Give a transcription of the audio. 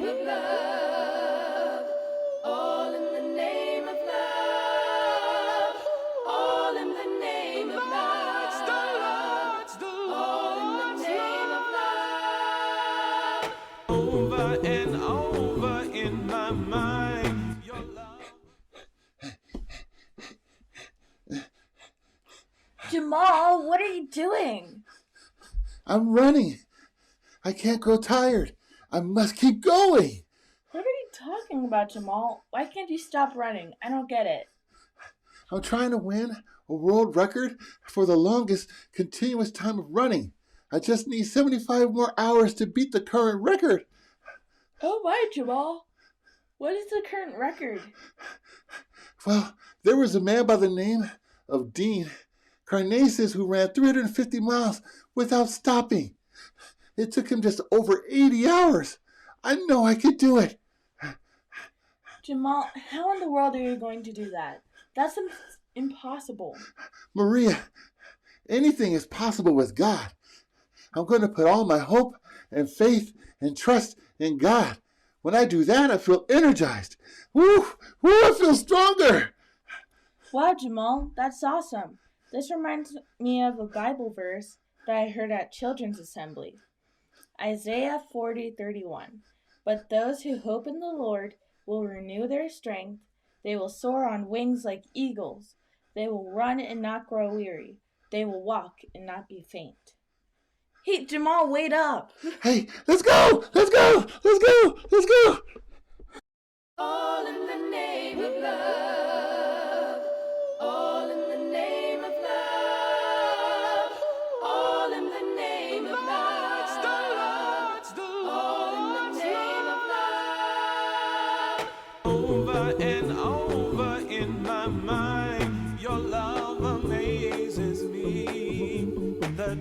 name of love. All in the name of love. All in the name of love. All in the name of love. Over and over in my mind, your love. Jamal, what are you doing? I'm running. I can't grow tired. I must keep going. What are you talking about, Jamal? Why can't you stop running? I don't get it. I'm trying to win a world record for the longest continuous time of running. I just need 75 more hours to beat the current record. Oh my, Jamal. What is the current record? Well, there was a man by the name of Dean Karnazes who ran 350 miles without stopping. It took him just over 80 hours. I know I could do it. Jamal, how in the world are you going to do that? That's impossible. Maria, anything is possible with God. I'm going to put all my hope and faith and trust in God. When I do that, I feel energized. Woo! I feel stronger. Wow, Jamal, that's awesome. This reminds me of a Bible verse that I heard at Children's Assembly. Isaiah 40:31. But those who hope in the Lord will renew their strength. They will soar on wings like eagles. They will run and not grow weary. They will walk and not be faint. Hey, Jamal, wait up. Hey, let's go! Let's go! Let's go! Let's go! All in the name of love. All in the name of love. All in the name of love. All in the name of love. Over and over in my mind, your love amazes me. The